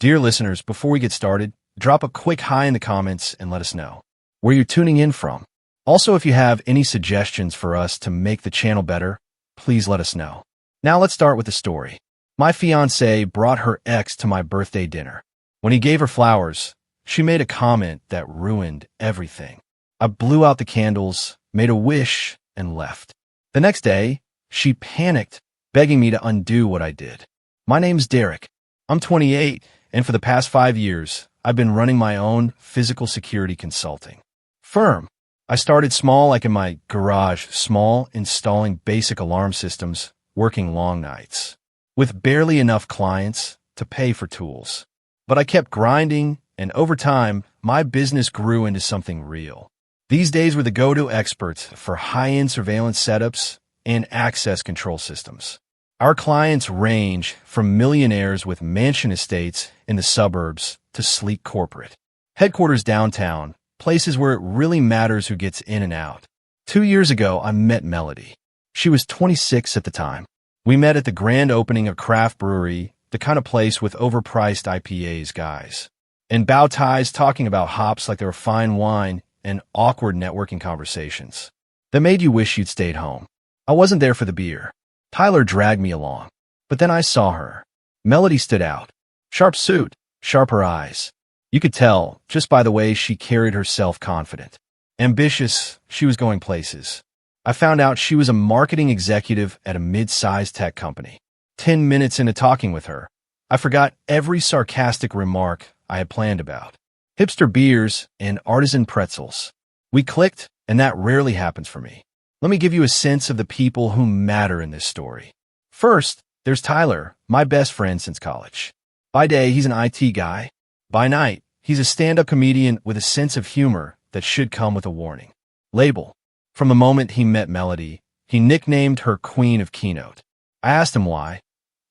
Dear listeners, before we get started, drop a quick hi in the comments and let us know where you're tuning in from. Also, if you have any suggestions for us to make the channel better, please let us know. Now let's start with the story. My fiancée brought her ex to my birthday dinner. When he gave her flowers, she made a comment that ruined everything. I blew out the candles, made a wish, and left. The next day, she panicked, begging me to undo what I did. My name's Derek. I'm 28, and for the past 5 years, I've been running my own physical security consulting firm. I started small, like in my garage, installing basic alarm systems, working long nights, with barely enough clients to pay for tools. But I kept grinding, and over time, my business grew into something real. These days, we're the go-to experts for high-end surveillance setups and access control systems. Our clients range from millionaires with mansion estates in the suburbs to sleek corporate headquarters downtown, places where it really matters who gets in and out. 2 years ago, I met Melody. She was 26 at the time. We met at the grand opening of craft brewery, the kind of place with overpriced IPAs, guys, and bow ties talking about hops like they were fine wine, and awkward networking conversations that made you wish you'd stayed home. I wasn't there for the beer. Tyler dragged me along. But then I saw her. Melody stood out. Sharp suit, sharper eyes. You could tell, just by the way she carried herself, confident. Ambitious, she was going places. I found out she was a marketing executive at a mid-sized tech company. 10 minutes into talking with her, I forgot every sarcastic remark I had planned about hipster beers and artisan pretzels. We clicked, and that rarely happens for me. Let me give you a sense of the people who matter in this story. First, there's Tyler, my best friend since college. By day, he's an IT guy. By night, he's a stand-up comedian with a sense of humor that should come with a warning label. From the moment he met Melody, he nicknamed her Queen of Keynote. I asked him why,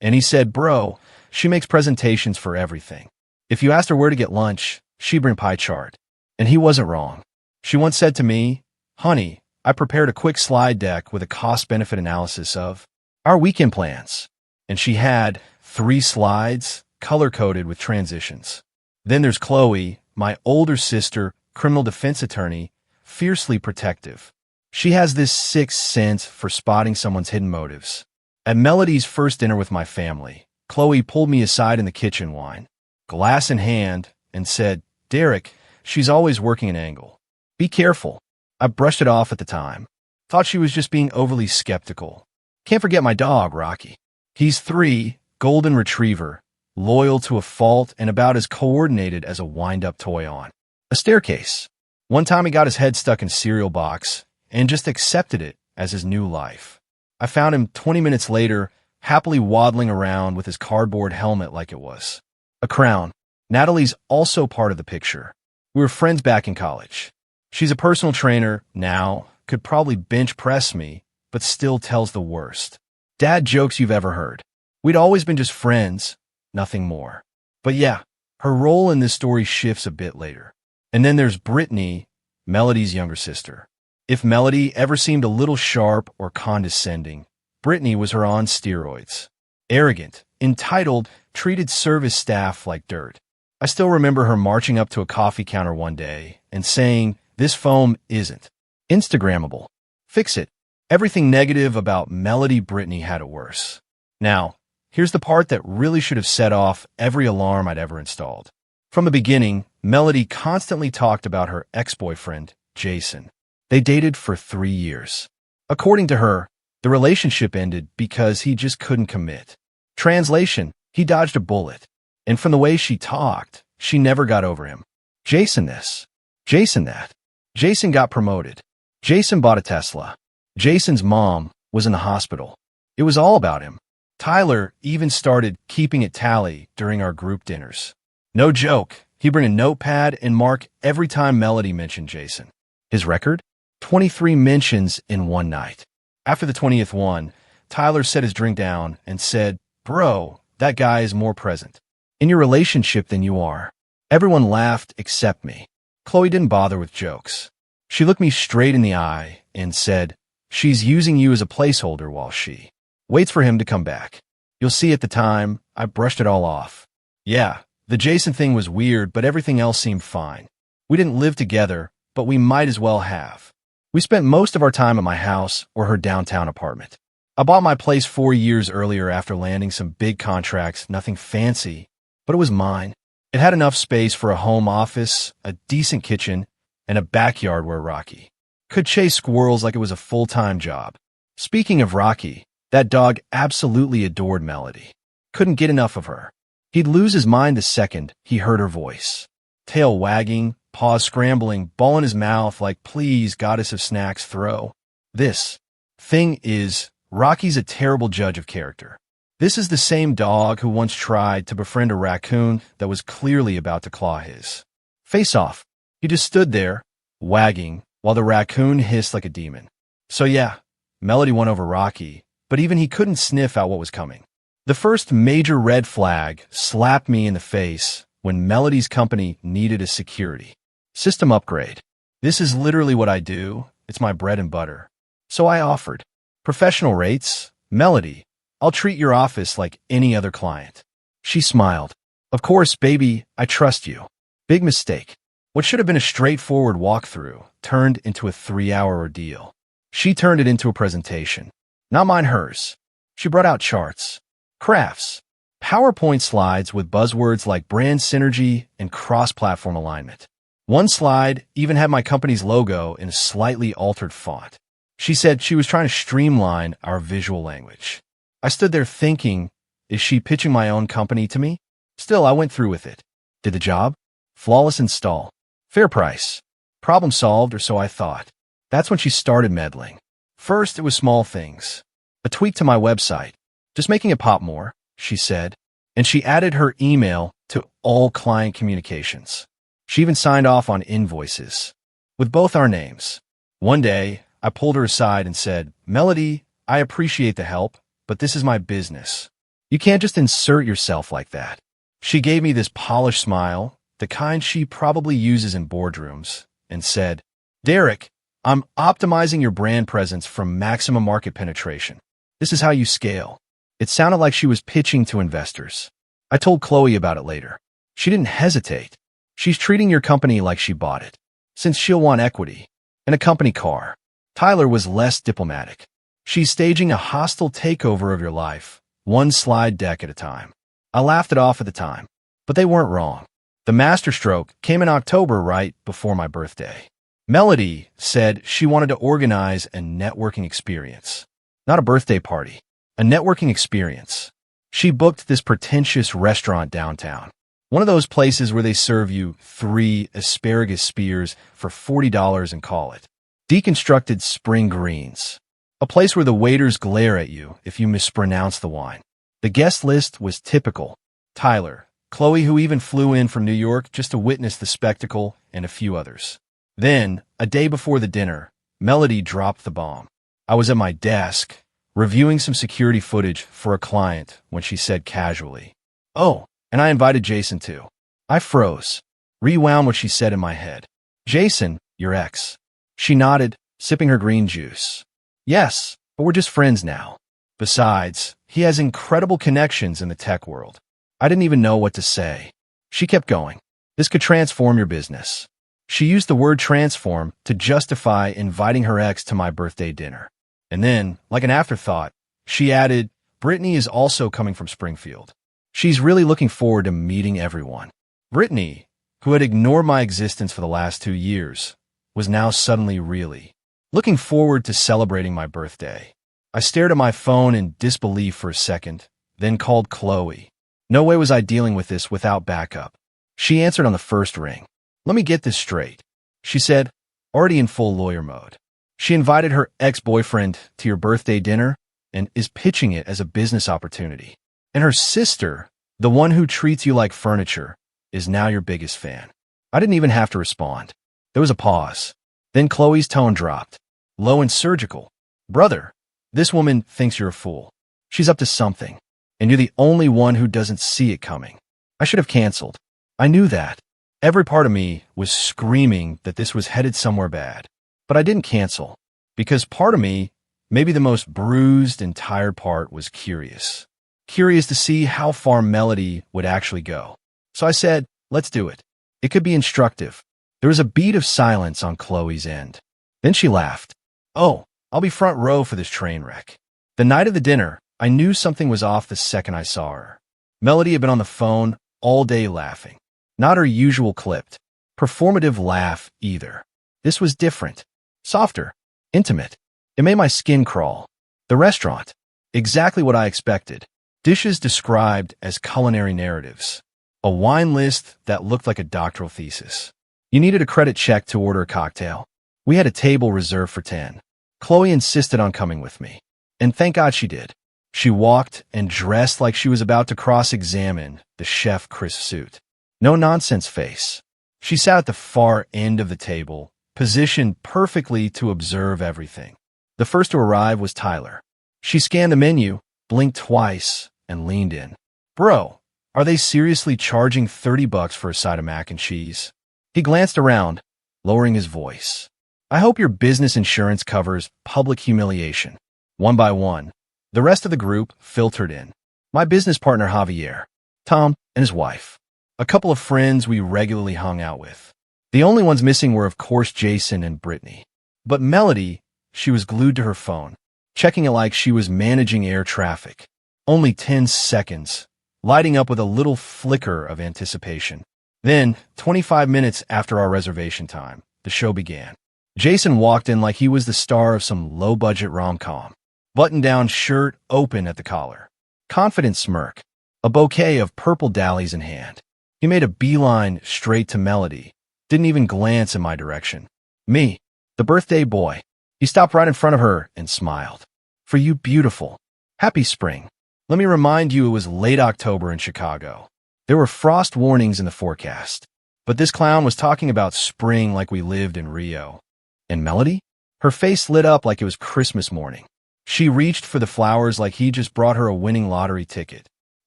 and he said, "Bro, she makes presentations for everything. If you asked her where to get lunch, she'd bring pie chart." And he wasn't wrong. She once said to me, "Honey, I prepared a quick slide deck with a cost-benefit analysis of our weekend plans." And she had 3 slides, color-coded with transitions. Then there's Chloe, my older sister, criminal defense attorney, fiercely protective. She has this sixth sense for spotting someone's hidden motives. At Melody's first dinner with my family, Chloe pulled me aside in the kitchen, wine glass in hand, and said, "Derek, she's always working an angle. Be careful." I brushed it off at the time. Thought she was just being overly skeptical. Can't forget my dog, Rocky. He's 3, golden retriever, loyal to a fault and about as coordinated as a wind-up toy on a staircase. One time he got his head stuck in a cereal box and just accepted it as his new life. I found him 20 minutes later, happily waddling around with his cardboard helmet like it was a crown. Natalie's also part of the picture. We were friends back in college. She's a personal trainer now, could probably bench press me, but still tells the worst dad jokes you've ever heard. We'd always been just friends, nothing more. But yeah, her role in this story shifts a bit later. And then there's Brittany, Melody's younger sister. If Melody ever seemed a little sharp or condescending, Brittany was her on steroids. Arrogant, entitled, treated service staff like dirt. I still remember her marching up to a coffee counter one day and saying, "This foam isn't Instagrammable. Fix it." Everything negative about Melody Brittany had it worse. Now, here's the part that really should have set off every alarm I'd ever installed. From the beginning, Melody constantly talked about her ex-boyfriend, Jason. They dated for 3 years. According to her, the relationship ended because he just couldn't commit. Translation, he dodged a bullet. And from the way she talked, she never got over him. Jason this, Jason that. Jason got promoted. Jason bought a Tesla. Jason's mom was in the hospital. It was all about him. Tyler even started keeping it tally during our group dinners. No joke, he'd bring a notepad and mark every time Melody mentioned Jason. His record? 23 mentions in one night. After the 20th one, Tyler set his drink down and said, "Bro, that guy is more present in your relationship than you are." Everyone laughed except me. Chloe didn't bother with jokes. She looked me straight in the eye and said, "She's using you as a placeholder while she waits for him to come back." You'll see at the time, I brushed it all off. Yeah, The Jason thing was weird, but everything else seemed fine. We didn't live together, but we might as well have. We spent most of our time at my house or her downtown apartment. I bought my place 4 years earlier after landing some big contracts, nothing fancy, but it was mine. It had enough space for a home office, a decent kitchen, and a backyard where Rocky could chase squirrels like it was a full-time job. Speaking of Rocky, that dog absolutely adored Melody. Couldn't get enough of her. He'd lose his mind the second he heard her voice. Tail wagging, paws scrambling, ball in his mouth like, please, goddess of snacks, throw. This thing is, Rocky's a terrible judge of character. This is the same dog who once tried to befriend a raccoon that was clearly about to claw his face off. He just stood there, wagging, while the raccoon hissed like a demon. So yeah, Melody won over Rocky, but even he couldn't sniff out what was coming. The first major red flag slapped me in the face when Melody's company needed a security system upgrade. This is literally what I do. It's my bread and butter. So I offered professional rates. Melody, I'll treat your office like any other client. She smiled. Of course, baby, I trust you. Big mistake. What should have been a straightforward walkthrough turned into a 3-hour ordeal. She turned it into a presentation. Not mine, hers. She brought out charts, graphs, PowerPoint slides with buzzwords like brand synergy and cross-platform alignment. One slide even had my company's logo in a slightly altered font. She said she was trying to streamline our visual language. I stood there thinking, is she pitching my own company to me? Still, I went through with it. Did the job? Flawless install. Fair price. Problem solved, or so I thought. That's when she started meddling. First, it was small things. A tweak to my website. Just making it pop more, she said. And she added her email to all client communications. She even signed off on invoices with both our names. One day, I pulled her aside and said, Melody, I appreciate the help, but this is my business. You can't just insert yourself like that. She gave me this polished smile, the kind she probably uses in boardrooms, and said, Derek, I'm optimizing your brand presence for maximum market penetration. This is how you scale. It sounded like she was pitching to investors. I told Chloe about it later. She didn't hesitate. She's treating your company like she bought it, since she'll want equity and a company car. Tyler was less diplomatic. She's staging a hostile takeover of your life, one slide deck at a time. I laughed it off at the time, but they weren't wrong. The masterstroke came in October right before my birthday. Melody said she wanted to organize a networking experience. Not a birthday party, a networking experience. She booked this pretentious restaurant downtown. One of those places where they serve you 3 asparagus spears for $40 and call it deconstructed spring greens. A place where the waiters glare at you if you mispronounce the wine. The guest list was typical. Tyler, Chloe, who even flew in from New York just to witness the spectacle, and a few others. Then, a day before the dinner, Melody dropped the bomb. I was at my desk, reviewing some security footage for a client when she said casually, Oh, and I invited Jason too. I froze, rewound what she said in my head. Jason, your ex. She nodded, sipping her green juice. Yes, but we're just friends now. Besides, he has incredible connections in the tech world. I didn't even know what to say. She kept going. This could transform your business. She used the word transform to justify inviting her ex to my birthday dinner. And then, like an afterthought, she added, Brittany is also coming from Springfield. She's really looking forward to meeting everyone. Brittany, who had ignored my existence for the last 2 years, was now suddenly really looking forward to celebrating my birthday. I stared at my phone in disbelief for a second, then called Chloe. No way was I dealing with this without backup. She answered on the first ring. Let me get this straight, she said, already in full lawyer mode. She invited her ex-boyfriend to your birthday dinner and is pitching it as a business opportunity. And her sister, the one who treats you like furniture, is now your biggest fan. I didn't even have to respond. There was a pause. Then Chloe's tone dropped, low and surgical. Brother, this woman thinks you're a fool. She's up to something, and you're the only one who doesn't see it coming. I should have canceled. I knew that. Every part of me was screaming that this was headed somewhere bad. But I didn't cancel, because part of me, maybe the most bruised and tired part, was curious. Curious to see how far Melody would actually go. So I said, let's do it. It could be instructive. There was a beat of silence on Chloe's end. Then she laughed. Oh, I'll be front row for this train wreck. The night of the dinner, I knew something was off the second I saw her. Melody had been on the phone all day laughing. Not her usual clipped, performative laugh either. This was different. Softer. Intimate. It made my skin crawl. The restaurant. Exactly what I expected. Dishes described as culinary narratives. A wine list that looked like a doctoral thesis. You needed a credit check to order a cocktail. We had a table reserved for 10. Chloe insisted on coming with me. And thank God she did. She walked and dressed like she was about to cross-examine the chef crisp suit. No nonsense face. She sat at the far end of the table, positioned perfectly to observe everything. The first to arrive was Tyler. She scanned the menu, blinked twice, and leaned in. Bro, are they seriously charging $30 for a side of mac and cheese? He glanced around, lowering his voice. I hope your business insurance covers public humiliation. One by one, the rest of the group filtered in. My business partner Javier, Tom, and his wife. A couple of friends we regularly hung out with. The only ones missing were, of course, Jason and Brittany. But Melody, she was glued to her phone, checking it like she was managing air traffic. Only 10 seconds, lighting up with a little flicker of anticipation. Then, 25 minutes after our reservation time, the show began. Jason walked in like he was the star of some low-budget rom-com. Button-down shirt open at the collar. Confident smirk. A bouquet of purple dahlias in hand. He made a beeline straight to Melody. Didn't even glance in my direction. Me, the birthday boy. He stopped right in front of her and smiled. For you, beautiful. Happy spring. Let me remind you it was late October in Chicago. There were frost warnings in the forecast. But this clown was talking about spring like we lived in Rio. And Melody? Her face lit up like it was Christmas morning. She reached for the flowers like he just brought her a winning lottery ticket.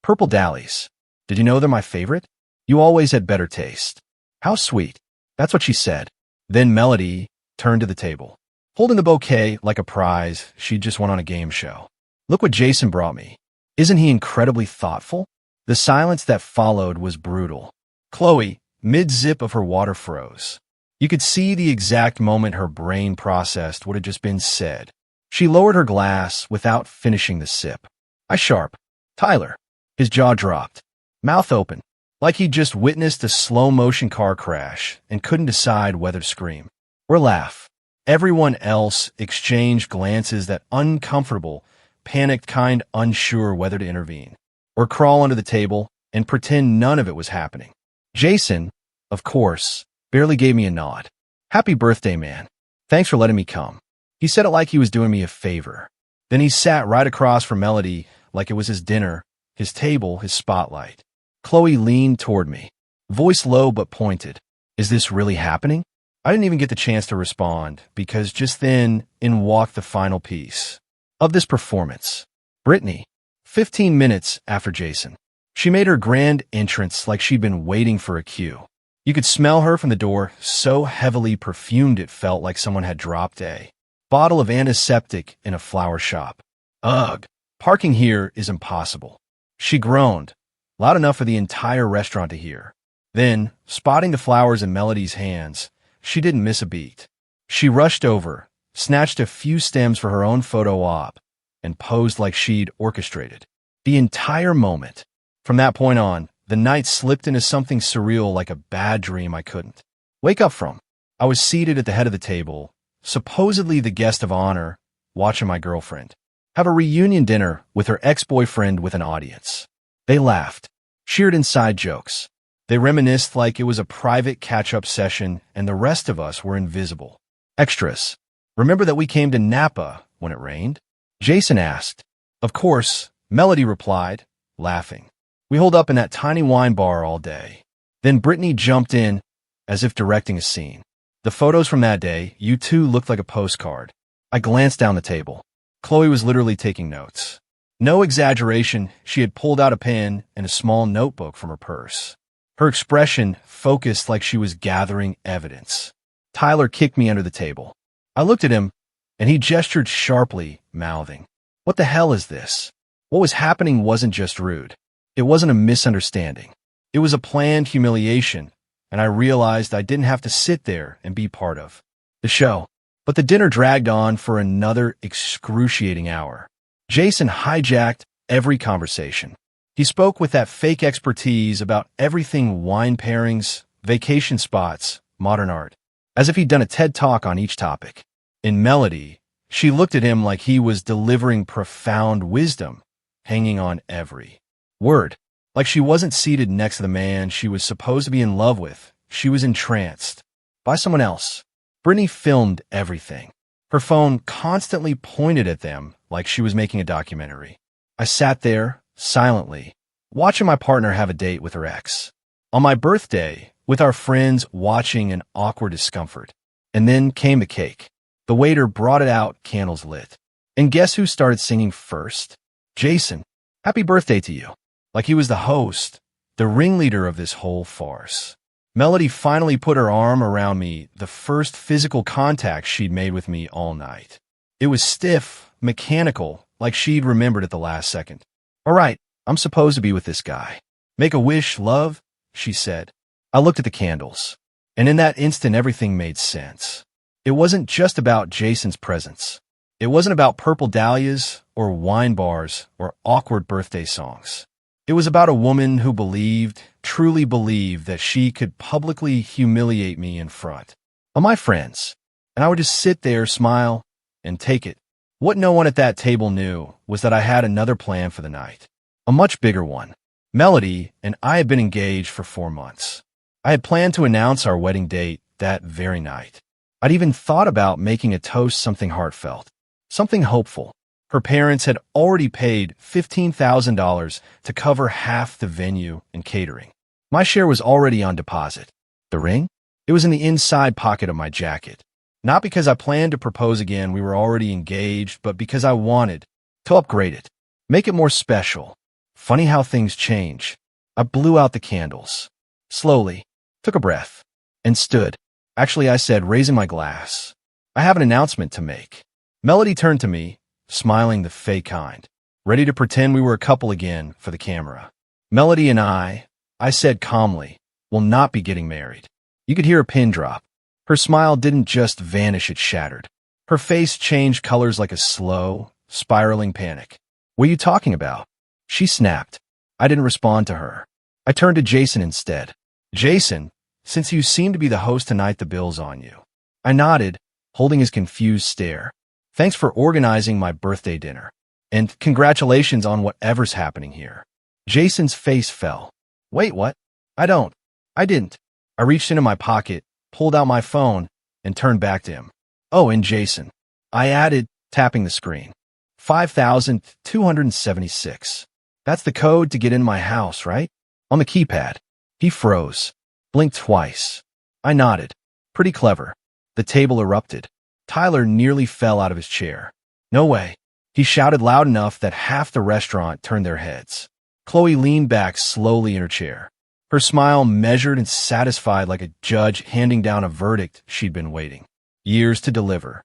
Purple dahlias. Did you know they're my favorite? You always had better taste. How sweet. That's what she said. Then Melody turned to the table. Holding the bouquet like a prize she just won on a game show. Look what Jason brought me. Isn't he incredibly thoughtful? The silence that followed was brutal. Chloe, mid-zip of her water, froze. You could see the exact moment her brain processed what had just been said. She lowered her glass without finishing the sip. I sharp. Tyler. His jaw dropped. Mouth open. Like he'd just witnessed a slow-motion car crash and couldn't decide whether to scream or laugh. Everyone else exchanged glances, that uncomfortable, panicked kind, unsure whether to intervene or crawl under the table and pretend none of it was happening. Jason, of course, barely gave me a nod. Happy birthday, man. Thanks for letting me come. He said it like he was doing me a favor. Then he sat right across from Melody like it was his dinner, his table, his spotlight. Chloe leaned toward me, voice low but pointed. Is this really happening? I didn't even get the chance to respond because just then in walked the final piece of this performance. Brittany, 15 minutes after Jason. She made her grand entrance like she'd been waiting for a cue. You could smell her from the door, so heavily perfumed it felt like someone had dropped a bottle of antiseptic in a flower shop. Ugh, parking here is impossible. She groaned, loud enough for the entire restaurant to hear. Then, spotting the flowers in Melody's hands, she didn't miss a beat. She rushed over, snatched a few stems for her own photo op, and posed like she'd orchestrated the entire moment. From that point on, the night slipped into something surreal, like a bad dream I couldn't wake up from. I was seated at the head of the table, supposedly the guest of honor, watching my girlfriend have a reunion dinner with her ex-boyfriend with an audience. They laughed, cheered inside jokes. They reminisced like it was a private catch-up session and the rest of us were invisible. Extras. Remember that we came to Napa when it rained? Jason asked. Of course, Melody replied, laughing. We holed up in that tiny wine bar all day. Then Brittany jumped in, as if directing a scene. The photos from that day, you two looked like a postcard. I glanced down the table. Chloe was literally taking notes. No exaggeration, she had pulled out a pen and a small notebook from her purse. Her expression focused like she was gathering evidence. Tyler kicked me under the table. I looked at him, and he gestured sharply, mouthing, "What the hell is this?" What was happening wasn't just rude. It wasn't a misunderstanding. It was a planned humiliation, and I realized I didn't have to sit there and be part of the show. But the dinner dragged on for another excruciating hour. Jason hijacked every conversation. He spoke with that fake expertise about everything: wine pairings, vacation spots, modern art, as if he'd done a TED Talk on each topic. In Melody, she looked at him like he was delivering profound wisdom, hanging on every word. Like she wasn't seated next to the man she was supposed to be in love with. She was entranced by someone else. Brittany filmed everything. Her phone constantly pointed at them like she was making a documentary. I sat there, silently, watching my partner have a date with her ex. On my birthday, with our friends watching in awkward discomfort. And then came the cake. The waiter brought it out, candles lit. And guess who started singing first? Jason. Happy birthday to you. Like he was the host, the ringleader of this whole farce. Melody finally put her arm around me, the first physical contact she'd made with me all night. It was stiff, mechanical, like she'd remembered at the last second. All right, I'm supposed to be with this guy. Make a wish, love, she said. I looked at the candles, and in that instant everything made sense. It wasn't just about Jason's presence. It wasn't about purple dahlias or wine bars or awkward birthday songs. It was about a woman who believed, truly believed, that she could publicly humiliate me in front of my friends, and I would just sit there, smile, and take it. What no one at that table knew was that I had another plan for the night, a much bigger one. Melody and I had been engaged for 4 months. I had planned to announce our wedding date that very night. I'd even thought about making a toast something heartfelt, something hopeful. Her parents had already paid $15,000 to cover half the venue and catering. My share was already on deposit. The ring? It was in the inside pocket of my jacket. Not because I planned to propose again, we were already engaged, but because I wanted to upgrade it, make it more special. Funny how things change. I blew out the candles. Slowly, took a breath, and stood. Actually, I said, raising my glass, I have an announcement to make. Melody turned to me, smiling the fake kind, ready to pretend we were a couple again for the camera. Melody and I said calmly, will not be getting married. You could hear a pin drop. Her smile didn't just vanish, it shattered. Her face changed colors like a slow, spiraling panic. What are you talking about? She snapped. I didn't respond to her. I turned to Jason instead. Jason, since you seem to be the host tonight, the bill's on you. I nodded, holding his confused stare. Thanks for organizing my birthday dinner. And congratulations on whatever's happening here. Jason's face fell. Wait, what? I didn't. I reached into my pocket, pulled out my phone, and turned back to him. Oh, and Jason. I added, tapping the screen. 5,276. That's the code to get in my house, right? On the keypad. He froze. Blinked twice. I nodded. Pretty clever. The table erupted. Tyler nearly fell out of his chair. No way. He shouted loud enough that half the restaurant turned their heads. Chloe leaned back slowly in her chair. Her smile measured and satisfied like a judge handing down a verdict she'd been waiting years to deliver.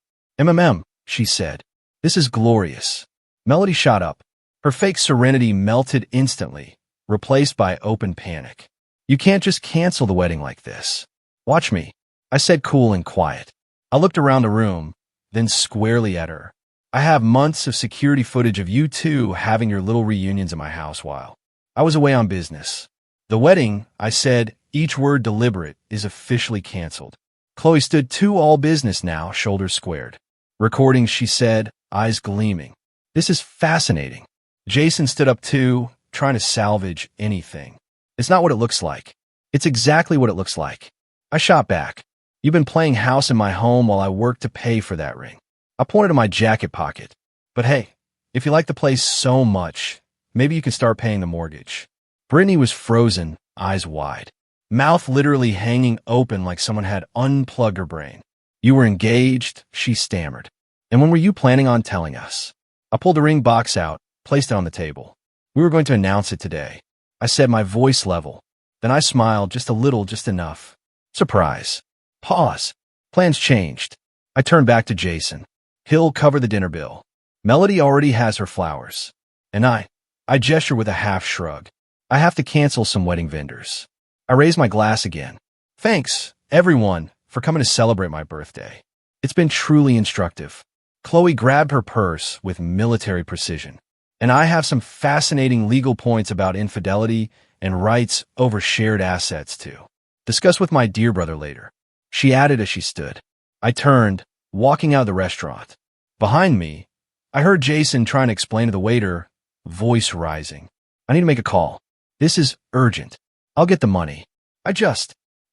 She said. This is glorious. Melody shot up. Her fake serenity melted instantly, replaced by open panic. You can't just cancel the wedding like this. Watch me, I said, cool and quiet. I looked around the room, then squarely at her. I have months of security footage of you two having your little reunions at my house while I was away on business. The wedding, I said, each word deliberate, is officially canceled. Chloe stood to all business now, shoulders squared. Recording, she said, eyes gleaming. This is fascinating. Jason stood up too, trying to salvage anything. It's not what it looks like. It's exactly what it looks like. I shot back. You've been playing house in my home while I worked to pay for that ring. I pointed to my jacket pocket. But hey, if you like the place so much, maybe you can start paying the mortgage. Brittany was frozen, eyes wide, mouth literally hanging open like someone had unplugged her brain. You were engaged, she stammered. And when were you planning on telling us? I pulled the ring box out, placed it on the table. We were going to announce it today. I said, my voice level. Then I smiled just a little, just enough. Surprise. Pause. Plans changed. I turned back to Jason. He'll cover the dinner bill. Melody already has her flowers. And I gestured with a half shrug. I have to cancel some wedding vendors. I raise my glass again. Thanks, everyone, for coming to celebrate my birthday. It's been truly instructive. Chloe grabbed her purse with military precision. And I have some fascinating legal points about infidelity and rights over shared assets, too. Discuss with my dear brother later. She added as she stood. I turned, walking out of the restaurant. Behind me, I heard Jason trying to explain to the waiter, voice rising. I need to make a call. This is urgent. I'll get the money.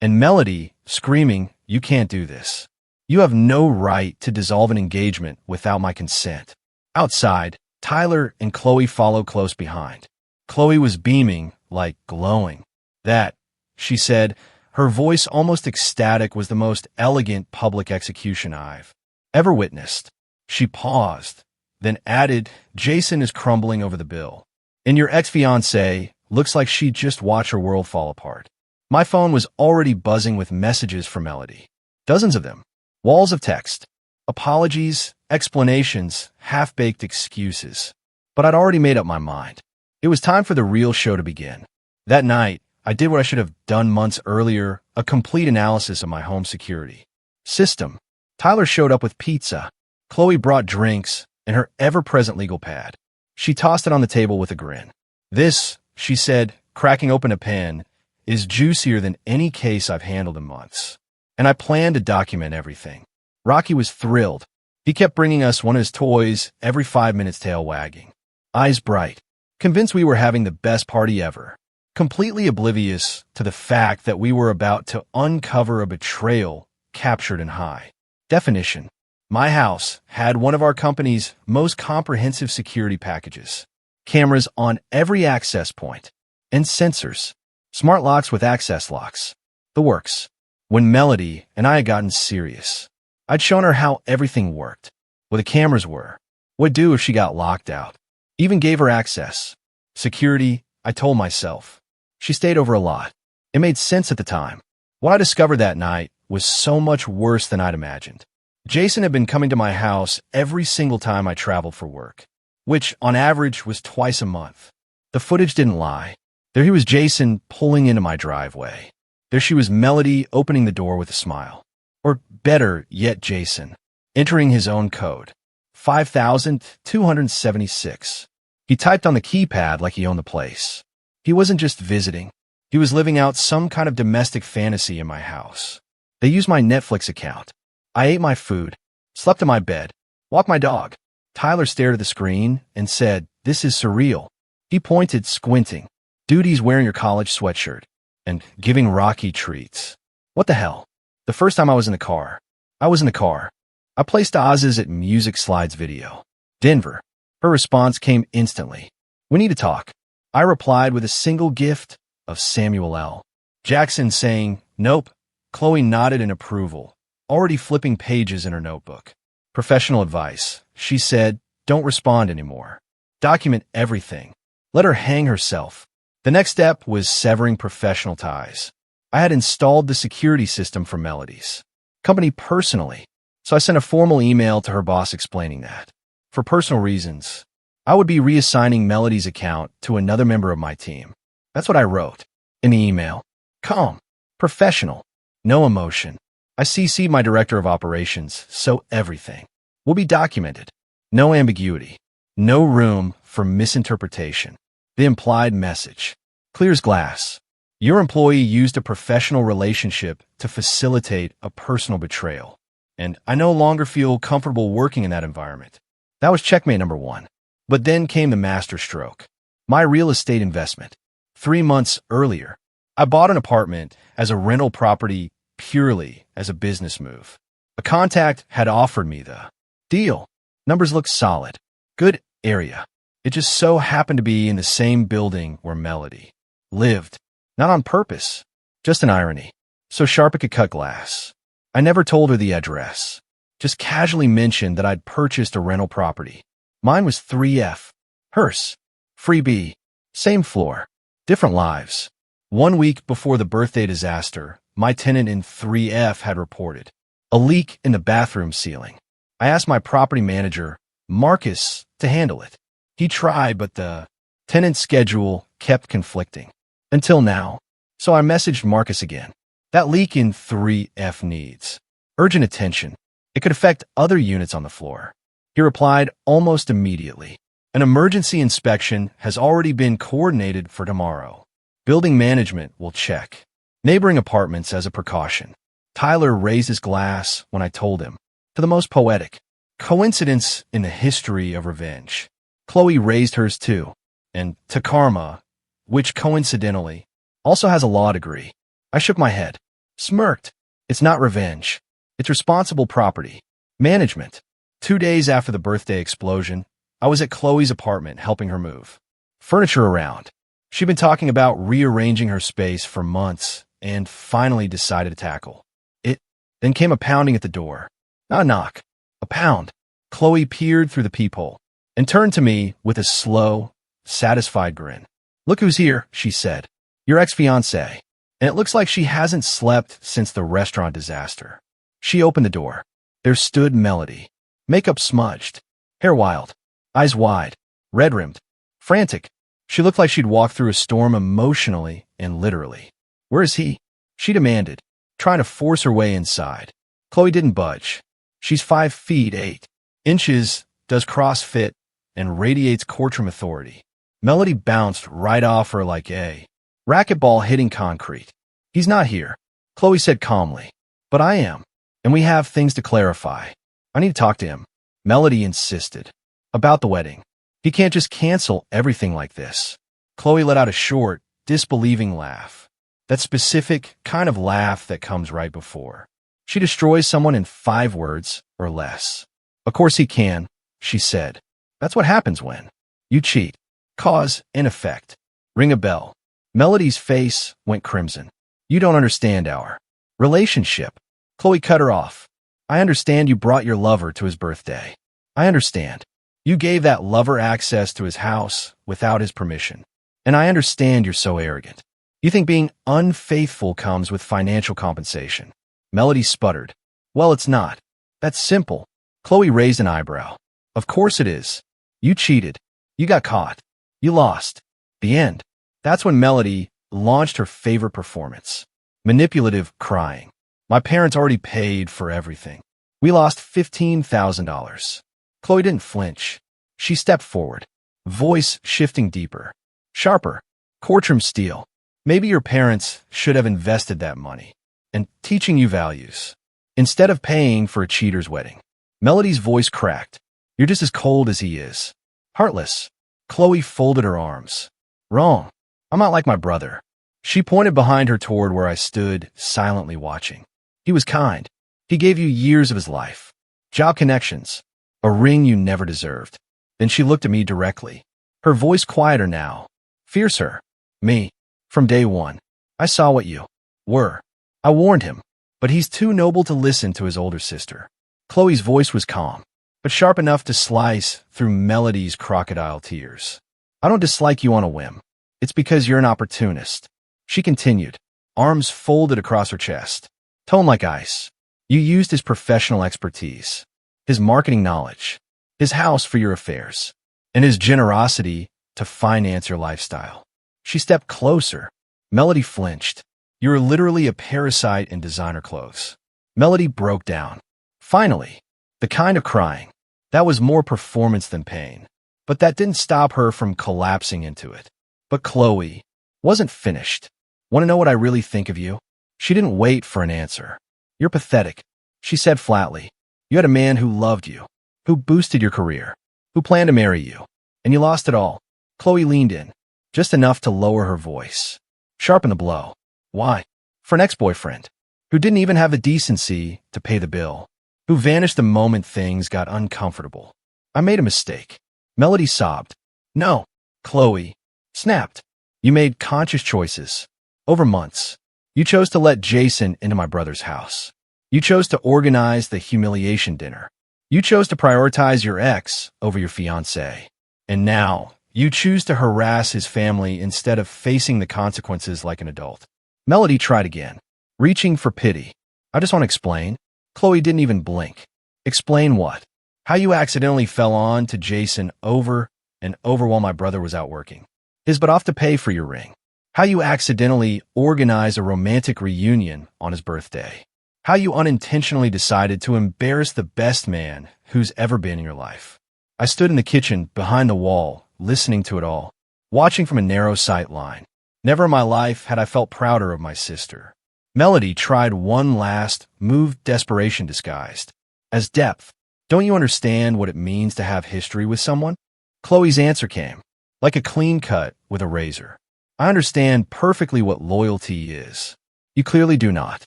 And Melody, screaming, you can't do this. You have no right to dissolve an engagement without my consent. Outside, Tyler and Chloe follow close behind. Chloe was beaming, like glowing. That, she said, her voice almost ecstatic, was the most elegant public execution I've ever witnessed. She paused, then added, Jason is crumbling over the bill. And your ex-fiancée looks like she just watched her world fall apart. My phone was already buzzing with messages from Melody. Dozens of them. Walls of text. Apologies, explanations, half-baked excuses. But I'd already made up my mind. It was time for the real show to begin. That night, I did what I should have done months earlier, a complete analysis of my home security system. Tyler showed up with pizza. Chloe brought drinks and her ever-present legal pad. She tossed it on the table with a grin. This, she said, cracking open a pen, is juicier than any case I've handled in months. And I plan to document everything. Rocky was thrilled. He kept bringing us one of his toys every 5 minutes, tail wagging. Eyes bright. Convinced we were having the best party ever. Completely oblivious to the fact that we were about to uncover a betrayal captured in high definition. My house had one of our company's most comprehensive security packages. Cameras on every access point. And sensors. Smart locks with access locks. The works. When Melody and I had gotten serious, I'd shown her how everything worked. What the cameras were. What'd do if she got locked out. Even gave her access. Security, I told myself. She stayed over a lot. It made sense at the time. What I discovered that night was so much worse than I'd imagined. Jason had been coming to my house every single time I traveled for work, which on average was twice a month. The footage didn't lie. There he was, Jason pulling into my driveway. There she was, Melody opening the door with a smile. Or better yet, Jason entering his own code. 5,276. He typed on the keypad like he owned the place. He wasn't just visiting. He was living out some kind of domestic fantasy in my house. They used my Netflix account. I ate my food, slept in my bed, walked my dog. Tyler stared at the screen and said, this is surreal. He pointed, squinting. Duty's wearing your college sweatshirt and giving Rocky treats. What the hell? The first time I was in the car. I placed Oz's at Music Slides video. Denver. Her response came instantly. We need to talk. I replied with a single gift of Samuel L. Jackson saying, nope. Chloe nodded in approval, already flipping pages in her notebook. Professional advice. She said, don't respond anymore. Document everything. Let her hang herself. The next step was severing professional ties. I had installed the security system for Melody's company personally, so I sent a formal email to her boss explaining that, for personal reasons, I would be reassigning Melody's account to another member of my team. That's what I wrote in the email. Calm, professional, no emotion. I CC'd my director of operations, so everything will be documented. No ambiguity, no room for misinterpretation. The implied message. Clear as glass. Your employee used a professional relationship to facilitate a personal betrayal, and I no longer feel comfortable working in that environment. That was checkmate number one. But then came the masterstroke. My real estate investment. 3 months earlier, I bought an apartment as a rental property purely as a business move. A contact had offered me the deal. Numbers looked solid. Good area. It just so happened to be in the same building where Melody lived. Not on purpose, just an irony. So sharp it could cut glass. I never told her the address. Just casually mentioned that I'd purchased a rental property. Mine was 3F. Hers. Freebie. Same floor. Different lives. 1 week before the birthday disaster, my tenant in 3F had reported a leak in the bathroom ceiling. I asked my property manager, Marcus, to handle it. He tried, but the tenant's schedule kept conflicting. Until now. So I messaged Marcus again. That leak in 3F needs urgent attention. It could affect other units on the floor. He replied almost immediately. An emergency inspection has already been coordinated for tomorrow. Building management will check neighboring apartments as a precaution. Tyler raised his glass when I told him. To the most poetic coincidence in the history of revenge. Chloe raised hers too. And to karma, which coincidentally also has a law degree. I shook my head, smirked. It's not revenge. It's responsible property management. 2 days after the birthday explosion, I was at Chloe's apartment helping her move furniture around. She'd been talking about rearranging her space for months and finally decided to tackle it. Then came a pounding at the door. Not a knock, a pound. Chloe peered through the peephole and turned to me with a slow, satisfied grin. Look who's here, she said. Your ex-fiancé. And it looks like she hasn't slept since the restaurant disaster. She opened the door. There stood Melody. Makeup smudged. Hair wild. Eyes wide. Red-rimmed. Frantic. She looked like she'd walked through a storm emotionally and literally. Where is he? She demanded, trying to force her way inside. Chloe didn't budge. She's 5 feet 8 inches, does CrossFit, and radiates courtroom authority. Melody bounced right off her like a racquetball hitting concrete. He's not here, Chloe said calmly. But I am, and we have things to clarify. I need to talk to him. Melody insisted. About the wedding. He can't just cancel everything like this. Chloe let out a short, disbelieving laugh. That specific kind of laugh that comes right before she destroys someone in 5 words or less. Of course he can, she said. That's what happens when you cheat. Cause and effect. Ring a bell. Melody's face went crimson. You don't understand our relationship. Chloe cut her off. I understand you brought your lover to his birthday. I understand. You gave that lover access to his house without his permission. And I understand you're so arrogant. You think being unfaithful comes with financial compensation. Melody sputtered. Well, it's not. That's simple. Chloe raised an eyebrow. Of course it is. You cheated. You got caught. You lost. The end. That's when Melody launched her favorite performance. Manipulative crying. My parents already paid for everything. We lost $15,000. Chloe didn't flinch. She stepped forward, voice shifting deeper, sharper. Courtroom steel. Maybe your parents should have invested that money in teaching you values instead of paying for a cheater's wedding. Melody's voice cracked. You're just as cold as he is. Heartless. Chloe folded her arms. Wrong. I'm not like my brother. She pointed behind her toward where I stood, silently watching. He was kind. He gave you years of his life. Job connections. A ring you never deserved. Then she looked at me directly. Her voice quieter now. Fiercer. Me. From day one. I saw what you were. I warned him. But he's too noble to listen to his older sister. Chloe's voice was calm, but sharp enough to slice through Melody's crocodile tears. I don't dislike you on a whim. It's because you're an opportunist. She continued, arms folded across her chest. Tone like ice. You used his professional expertise, his marketing knowledge, his house for your affairs, and his generosity to finance your lifestyle. She stepped closer. Melody flinched. You're literally a parasite in designer clothes. Melody broke down. Finally, the kind of crying that was more performance than pain. But that didn't stop her from collapsing into it. But Chloe wasn't finished. Want to know what I really think of you? She didn't wait for an answer. You're pathetic, she said flatly. You had a man who loved you, who boosted your career, who planned to marry you, and you lost it all. Chloe leaned in, just enough to lower her voice. Sharpen the blow. Why? For an ex-boyfriend, who didn't even have the decency to pay the bill, who vanished the moment things got uncomfortable. I made a mistake. Melody sobbed. No, Chloe snapped. You made conscious choices. Over months. You chose to let Jason into my brother's house. You chose to organize the humiliation dinner. You chose to prioritize your ex over your fiancé. And now, you choose to harass his family instead of facing the consequences like an adult. Melody tried again, reaching for pity. I just want to explain. Chloe didn't even blink. Explain what? How you accidentally fell on to Jason over and over while my brother was out working. Is but off to pay for your ring. How you accidentally organize a romantic reunion on his birthday. How you unintentionally decided to embarrass the best man who's ever been in your life. I stood in the kitchen behind the wall, listening to it all, watching from a narrow sight line. Never in my life had I felt prouder of my sister. Melody tried one last move, desperation disguised as depth. Don't you understand what it means to have history with someone? Chloe's answer came, like a clean cut with a razor. I understand perfectly what loyalty is. You clearly do not.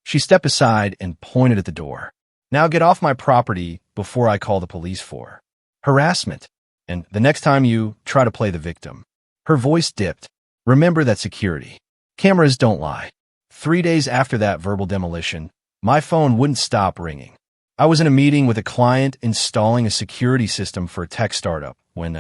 She stepped aside and pointed at the door. Now get off my property before I call the police for harassment. And the next time you try to play the victim. Her voice dipped. Remember that security cameras don't lie. 3 days after that verbal demolition, my phone wouldn't stop ringing. I was in a meeting with a client installing a security system for a tech startup when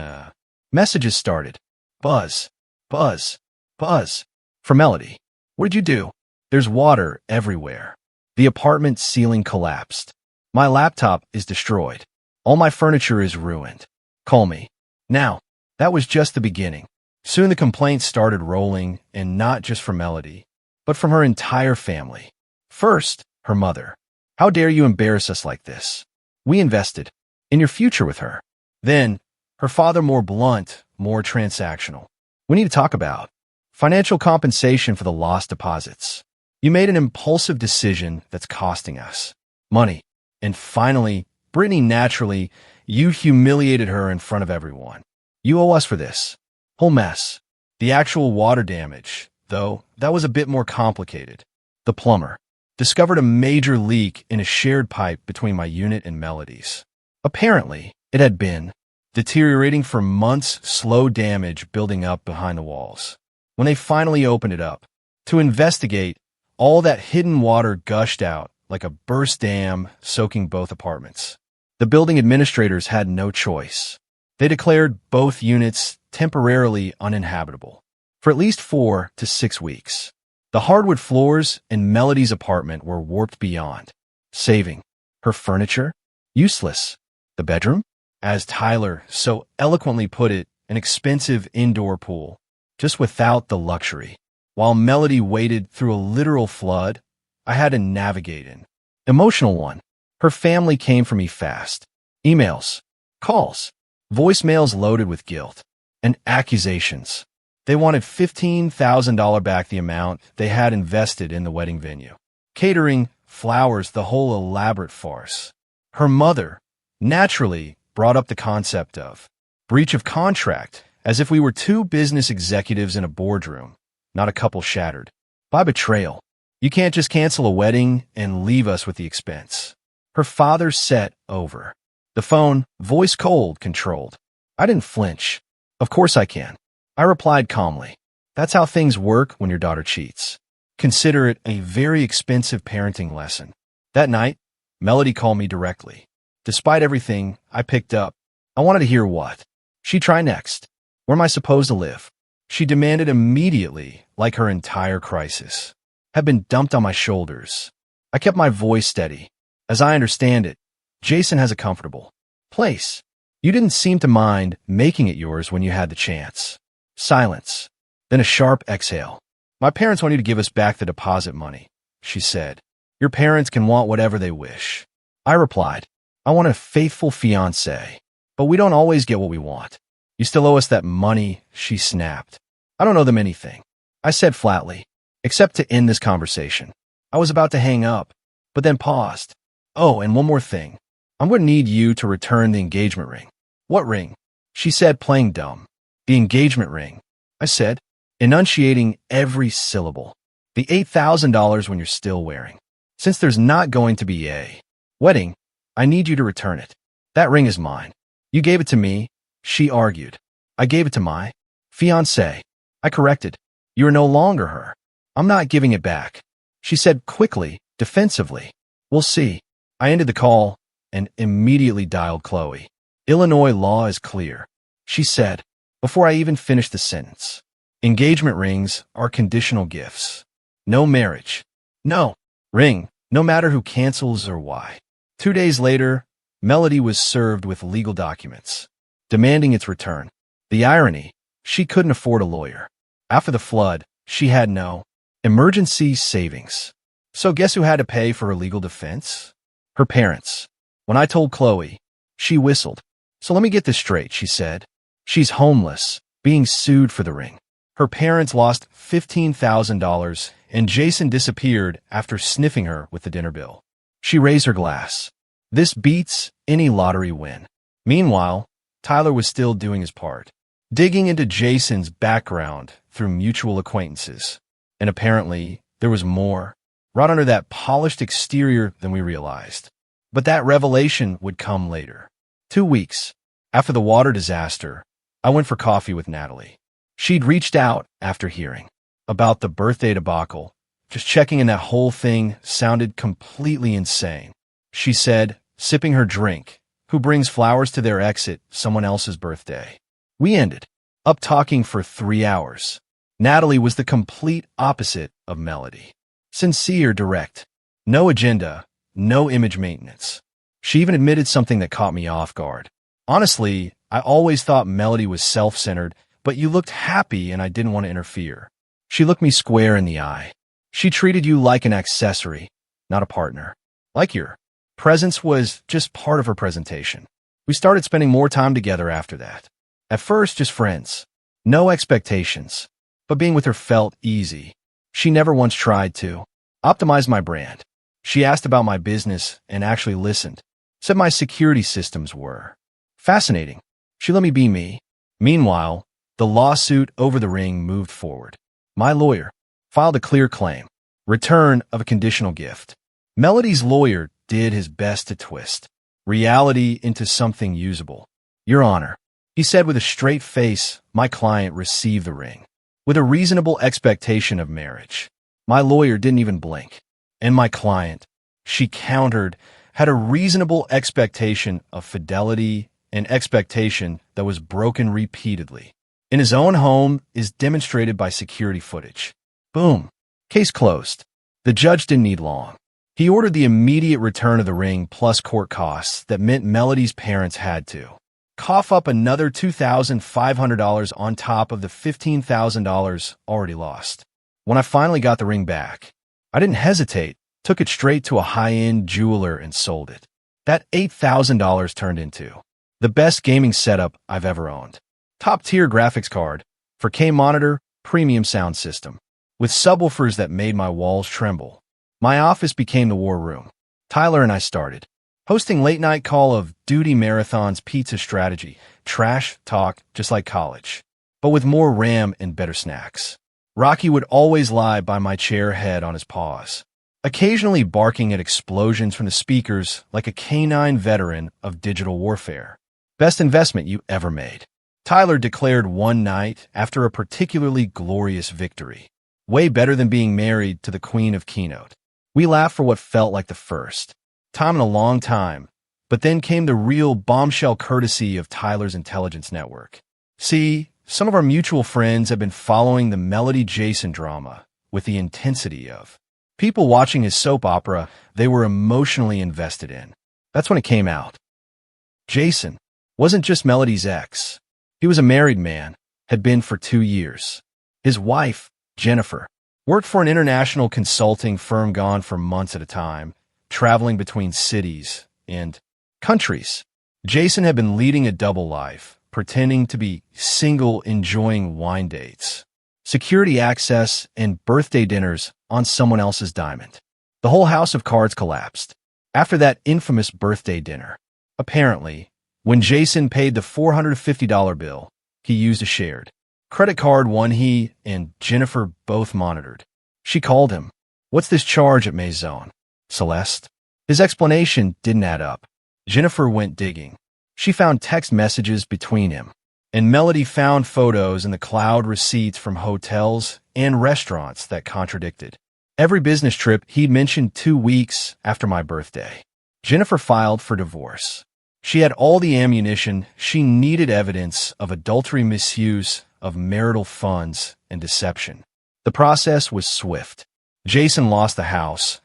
messages started. Buzz, buzz, buzz. For Melody. What did you do? There's water everywhere. The apartment ceiling collapsed. My laptop is destroyed. All my furniture is ruined. Call me. Now, that was just the beginning. Soon the complaints started rolling, and not just from Melody, but from her entire family. First, her mother. How dare you embarrass us like this? We invested in your future with her. Then, her father, more blunt, more transactional. We need to talk about financial compensation for the lost deposits. You made an impulsive decision that's costing us money. And finally, Brittany, naturally, you humiliated her in front of everyone. You owe us for this whole mess. The actual water damage, though, that was a bit more complicated. The plumber discovered a major leak in a shared pipe between my unit and Melody's. Apparently, it had been deteriorating for months, slow damage building up behind the walls. When they finally opened it up to investigate, all that hidden water gushed out like a burst dam, soaking both apartments. The building administrators had no choice. They declared both units temporarily uninhabitable for at least 4 to 6 weeks. The hardwood floors in Melody's apartment were warped beyond saving. Her furniture? Useless. The bedroom? As Tyler so eloquently put it, an expensive indoor pool, just without the luxury. While Melody waded through a literal flood, I had to navigate in. Emotional one. Her family came for me fast. Emails, calls, voicemails loaded with guilt, and accusations. They wanted $15,000 back, the amount they had invested in the wedding venue. Catering, flowers, the whole elaborate farce. Her mother, naturally, brought up the concept of breach of contract, as if we were two business executives in a boardroom, not a couple shattered by betrayal. You can't just cancel a wedding and leave us with the expense. Her father set over. The phone, voice cold, controlled. I didn't flinch. Of course I can. I replied calmly. That's how things work when your daughter cheats. Consider it a very expensive parenting lesson. That night, Melody called me directly. Despite everything, I picked up. I wanted to hear what she'd try next. Where am I supposed to live? She demanded immediately, like her entire crisis had been dumped on my shoulders. I kept my voice steady. As I understand it, Jason has a comfortable place. You didn't seem to mind making it yours when you had the chance. Silence. Then a sharp exhale. My parents want you to give us back the deposit money, she said. Your parents can want whatever they wish. I replied, I want a faithful fiancé, but we don't always get what we want. You still owe us that money, she snapped. I don't owe them anything, I said flatly, except to end this conversation. I was about to hang up, but then paused. Oh, and one more thing. I'm going to need you to return the engagement ring. What ring? She said, playing dumb. The engagement ring, I said, enunciating every syllable. The $8,000 when you're still wearing. Since there's not going to be a wedding, I need you to return it. That ring is mine. You gave it to me, she argued. I gave it to my fiancé. I corrected. You are no longer her. I'm not giving it back, she said quickly, defensively. We'll see. I ended the call and immediately dialed Chloe. Illinois law is clear, she said, before I even finished the sentence. Engagement rings are conditional gifts. No marriage. No ring, no matter who cancels or why. 2 days later, Melody was served with legal documents, demanding its return. The irony, She couldn't afford a lawyer. After the flood, she had no emergency savings. So guess who had to pay for her legal defense? Her parents. When I told Chloe, she whistled. So let me get this straight, she said. She's homeless, being sued for the ring. Her parents lost $15,000, and Jason disappeared after sniffing her with the dinner bill. She raised her glass. This beats any lottery win. Meanwhile, Tyler was still doing his part, digging into Jason's background through mutual acquaintances. And apparently, there was more, right under that polished exterior than we realized. But that revelation would come later. 2 weeks after the water disaster, I went for coffee with Natalie. She'd reached out after hearing about the birthday debacle. Just checking in, that whole thing sounded completely insane. She said, sipping her drink, who brings flowers to their ex at someone else's birthday? We ended up talking for 3 hours. Natalie was the complete opposite of Melody. Sincere, direct, no agenda, no image maintenance. She even admitted something that caught me off guard. Honestly, I always thought Melody was self-centered, but you looked happy and I didn't want to interfere. She looked me square in the eye. She treated you like an accessory, not a partner. Like your presence was just part of her presentation. We started spending more time together after that. At first, just friends. No expectations. But being with her felt easy. She never once tried to optimize my brand. She asked about my business and actually listened. Said my security systems were fascinating. She let me be me. Meanwhile, the lawsuit over the ring moved forward. My lawyer filed a clear claim. Return of a conditional gift. Melody's lawyer did his best to twist reality into something usable. Your Honor, he said with a straight face, my client received the ring with a reasonable expectation of marriage. My lawyer didn't even blink. And my client, she countered, had a reasonable expectation of fidelity, an expectation that was broken repeatedly. In his own home is demonstrated by security footage. Boom. Case closed. The judge didn't need long. He ordered the immediate return of the ring plus court costs that meant Melody's parents had to cough up another $2,500 on top of the $15,000 already lost. When I finally got the ring back, I didn't hesitate, took it straight to a high-end jeweler and sold it. That $8,000 turned into the best gaming setup I've ever owned. Top-tier graphics card, 4K monitor, premium sound system, with subwoofers that made my walls tremble. My office became the war room. Tyler and I started hosting late-night Call of Duty marathons, pizza strategy, trash talk just like college, but with more RAM and better snacks. Rocky would always lie by my chair head on his paws, occasionally barking at explosions from the speakers like a canine veteran of digital warfare. Best investment you ever made, Tyler declared one night after a particularly glorious victory. Way better than being married to the Queen of Keynote. We laughed for what felt like the first time in a long time, but then came the real bombshell courtesy of Tyler's intelligence network. See, some of our mutual friends have been following the Melody Jason drama with the intensity of people watching his soap opera they were emotionally invested in. That's when it came out. Jason wasn't just Melody's ex. He was a married man, had been for 2 years. His wife, Jennifer, worked for an international consulting firm, gone for months at a time, traveling between cities and countries. Jason had been leading a double life, pretending to be single, enjoying wine dates, security access, and birthday dinners on someone else's diamond. The whole house of cards collapsed after that infamous birthday dinner. Apparently, when Jason paid the $450 bill, he used a shared credit card, one he and Jennifer both monitored. She called him. What's this charge at Maison, Celeste? His explanation didn't add up. Jennifer went digging. She found text messages between him, and Melody found photos in the cloud, receipts from hotels and restaurants that contradicted every business trip he'd mentioned 2 weeks after my birthday. Jennifer filed for divorce. She had all the ammunition she needed, evidence of adultery, misuse of marital funds, and deception. The process was swift. Jason lost the house,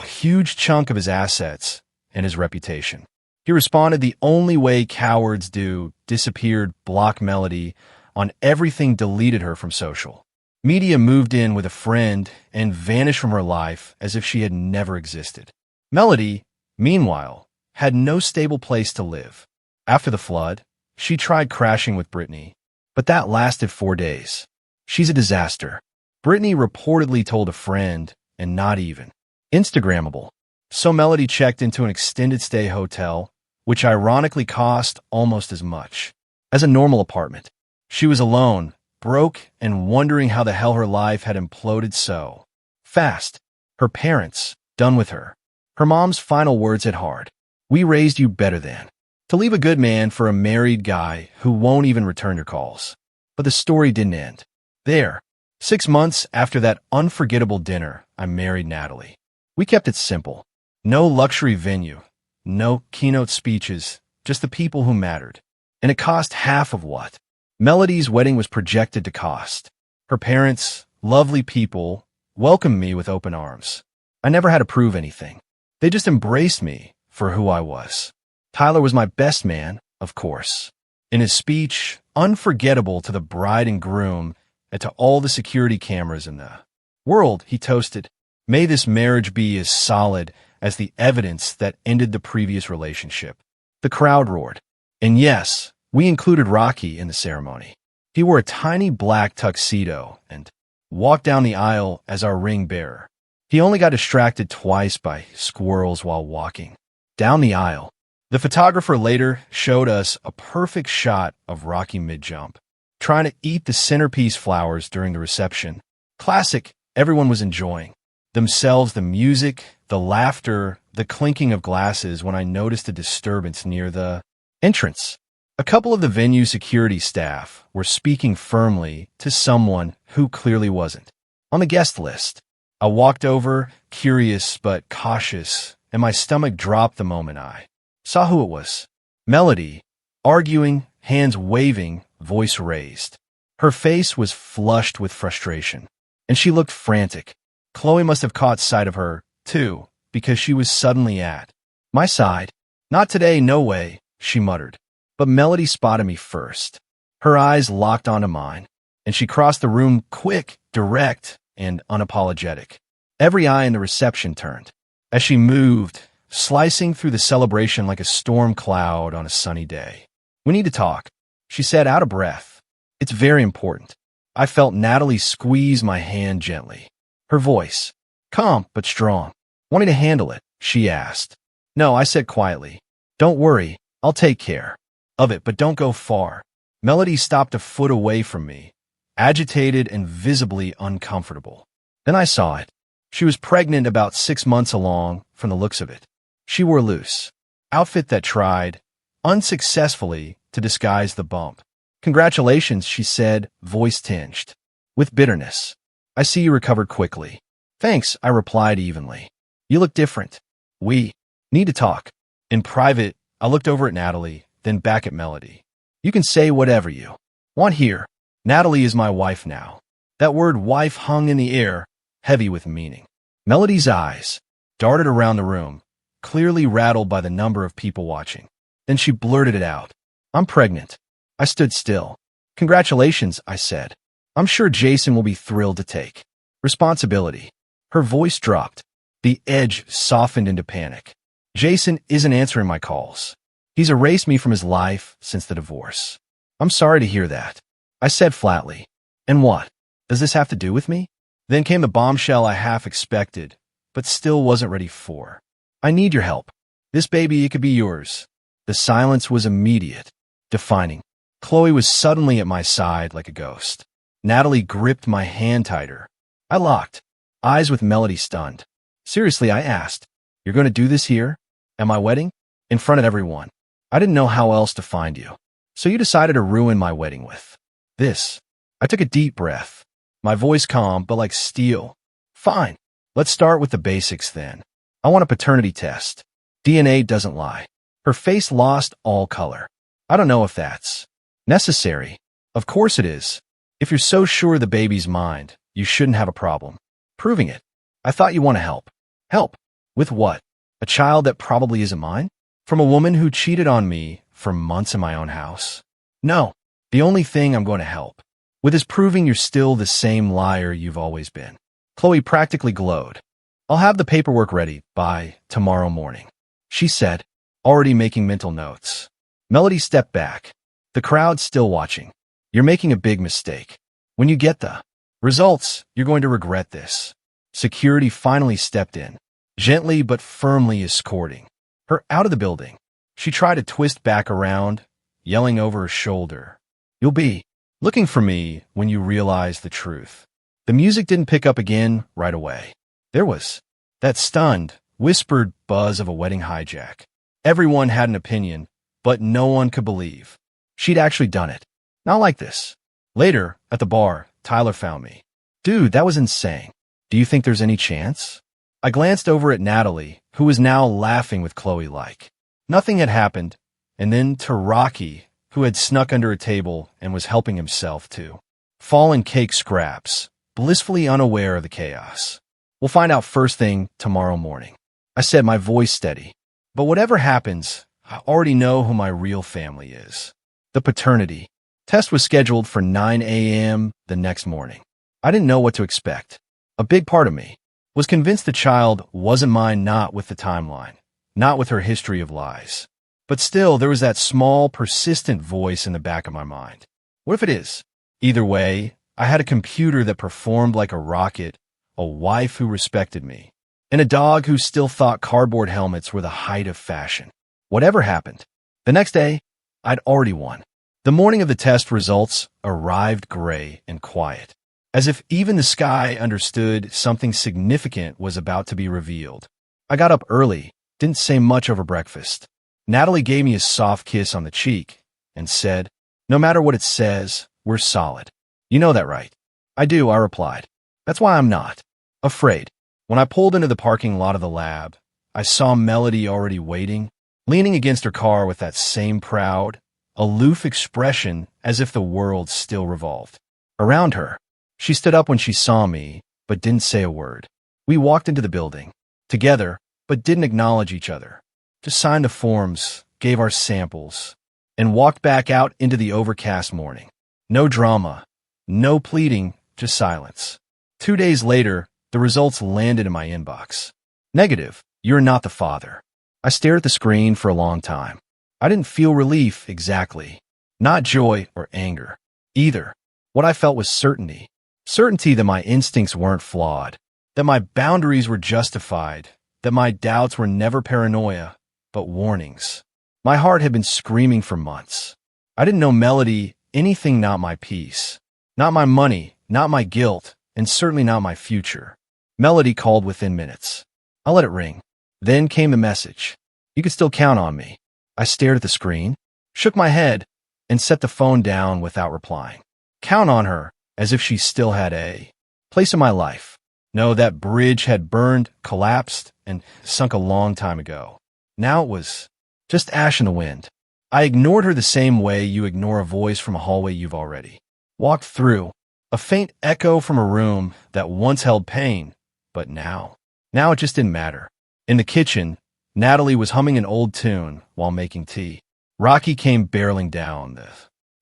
a huge chunk of his assets, and his reputation. He responded the only way cowards do, disappeared, blocked Melody on everything deleted her from social media, moved in with a friend, and vanished from her life as if she had never existed. Melody, meanwhile, had no stable place to live. After the flood, she tried crashing with Brittany, but that lasted 4 days. She's a disaster. Brittany reportedly told a friend, and not even Instagrammable. So Melody checked into an extended stay hotel, which ironically cost almost as much as a normal apartment. She was alone, broke, and wondering how the hell her life had imploded so fast. Her parents, done with her. Her mom's final words hit hard. "We raised you better than to leave a good man for a married guy who won't even return your calls." But the story didn't end there. 6 months after that unforgettable dinner, I married Natalie. We kept it simple. No luxury venue, no keynote speeches, just the people who mattered. And it cost half of what Melody's wedding was projected to cost. Her parents, lovely people, welcomed me with open arms. I never had to prove anything. They just embraced me for who I was. Tyler was my best man, of course. In his speech, unforgettable to the bride and groom and to all the security cameras in the world, he toasted, "May this marriage be as solid as the evidence that ended the previous relationship." The crowd roared. And yes, we included Rocky in the ceremony. He wore a tiny black tuxedo and walked down the aisle as our ring bearer. He only got distracted twice by squirrels while walking down the aisle. The photographer later showed us a perfect shot of Rocky mid-jump, trying to eat the centerpiece flowers during the reception. Classic. Everyone was enjoying themselves, the music, the laughter, the clinking of glasses, when I noticed a disturbance near the entrance. A couple of the venue security staff were speaking firmly to someone who clearly wasn't on the guest list. I walked over, curious but cautious, and my stomach dropped the moment I saw who it was. Melody, arguing, hands waving, voice raised. Her face was flushed with frustration, and she looked frantic. Chloe must have caught sight of her, too, because she was suddenly at my side. "Not today, no way," she muttered. But Melody spotted me first. Her eyes locked onto mine, and she crossed the room quick, direct, and unapologetic. Every eye in the reception turned as she moved, slicing through the celebration like a storm cloud on a sunny day. "We need to talk," she said, out of breath. "It's very important." I felt Natalie squeeze my hand gently. Her voice, calm but strong. "Want me to handle it?" she asked. "No," I said quietly. "Don't worry, I'll take care of it, but don't go far." Melody stopped a foot away from me, agitated and visibly uncomfortable. Then I saw it. She was pregnant, about 6 months along, from the looks of it. She wore a loose outfit that tried, unsuccessfully, to disguise the bump. "Congratulations," she said, voice tinged with bitterness. "I see you recovered quickly." "Thanks," I replied evenly. "You look different. We need to talk." In private, I looked over at Natalie, then back at Melody. "You can say whatever you want here. Natalie is my wife now." That word wife hung in the air, heavy with meaning. Melody's eyes darted around the room, clearly rattled by the number of people watching. Then she blurted it out. "I'm pregnant." I stood still. "Congratulations," I said. "I'm sure Jason will be thrilled to take responsibility." Her voice dropped. The edge softened into panic. "Jason isn't answering my calls. He's erased me from his life since the divorce." "I'm sorry to hear that," I said flatly. "And what does this have to do with me?" Then came the bombshell I half expected, but still wasn't ready for. "I need your help. This baby, it could be yours." The silence was immediate, defining. Chloe was suddenly at my side like a ghost. Natalie gripped my hand tighter. I locked eyes with Melody, stunned. "Seriously," I asked, "you're going to do this here? At my wedding? In front of everyone? I didn't know how else to find you. So you decided to ruin my wedding with this." I took a deep breath, my voice calm but like steel. "Fine. Let's start with the basics then. I want a paternity test. DNA doesn't lie." Her face lost all color. "I don't know if that's necessary." "Of course it is. If you're so sure the baby's mine, you shouldn't have a problem proving it." "I thought you want to help." "Help? With what? A child that probably isn't mine? From a woman who cheated on me for months in my own house?" "No." The only thing I'm going to help with is proving you're still the same liar you've always been. Chloe practically glowed. I'll have the paperwork ready by tomorrow morning, she said, already making mental notes. Melody stepped back. The crowd still watching. You're making a big mistake. When you get the results, you're going to regret this. Security finally stepped in, gently but firmly escorting her out of the building. She tried to twist back around, yelling over her shoulder, "You'll be looking for me when you realize the truth." The music didn't pick up again right away. There was that stunned, whispered buzz of a wedding hijack. Everyone had an opinion, but no one could believe she'd actually done it. Not like this. Later, at the bar, Tyler found me. "Dude, that was insane. Do you think there's any chance?" I glanced over at Natalie, who was now laughing with Chloe like nothing had happened, and then to Rocky, who had snuck under a table and was helping himself to fallen cake scraps, blissfully unaware of the chaos. "We'll find out first thing tomorrow morning," I said, my voice steady. "But whatever happens, I already know who my real family is." The paternity test was scheduled for 9 a.m. the next morning. I didn't know what to expect. A big part of me was convinced the child wasn't mine, not with the timeline, not with her history of lies. But still, there was that small, persistent voice in the back of my mind. What if it is? Either way, I had a computer that performed like a rocket, a wife who respected me, and a dog who still thought cardboard helmets were the height of fashion. Whatever happened, the next day, I'd already won. The morning of the test results arrived gray and quiet, as if even the sky understood something significant was about to be revealed. I got up early, didn't say much over breakfast. Natalie gave me a soft kiss on the cheek and said, "No matter what it says, we're solid. You know that, right?" "I do," I replied. "That's why I'm not afraid." When I pulled into the parking lot of the lab, I saw Melody already waiting, leaning against her car with that same proud, aloof expression as if the world still revolved around her. She stood up when she saw me, but didn't say a word. We walked into the building, together, but didn't acknowledge each other. Just signed the forms, gave our samples, and walked back out into the overcast morning. No drama, no pleading, just silence. 2 days later, the results landed in my inbox. "Negative, you're not the father." I stared at the screen for a long time. I didn't feel relief exactly, not joy or anger, either. What I felt was certainty. Certainty that my instincts weren't flawed, that my boundaries were justified, that my doubts were never paranoia, but warnings. My heart had been screaming for months. I didn't know Melody anything, not my peace, not my money, not my guilt, and certainly not my future. Melody called within minutes. I let it ring. Then came the message. "You could still count on me." I stared at the screen, shook my head, and set the phone down without replying. Count on her, as if she still had a place in my life. No, that bridge had burned, collapsed, and sunk a long time ago. Now it was just ash in the wind. I ignored her the same way you ignore a voice from a hallway you've already walked through, a faint echo from a room that once held pain, but now it just didn't matter. In the kitchen, Natalie was humming an old tune while making tea. Rocky came barreling down the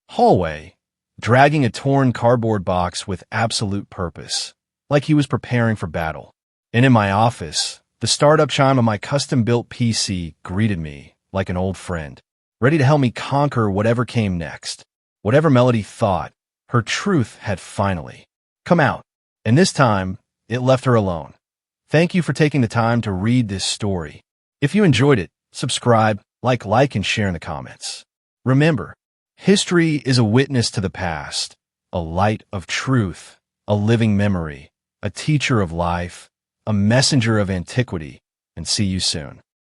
hallway, dragging a torn cardboard box with absolute purpose, like he was preparing for battle. And in my office, the startup chime of my custom-built PC greeted me like an old friend, ready to help me conquer whatever came next. Whatever Melody thought, her truth had finally come out, and this time, it left her alone. Thank you for taking the time to read this story. If you enjoyed it, subscribe, like, and share in the comments. Remember, history is a witness to the past, a light of truth, a living memory, a teacher of life, a messenger of antiquity, and see you soon.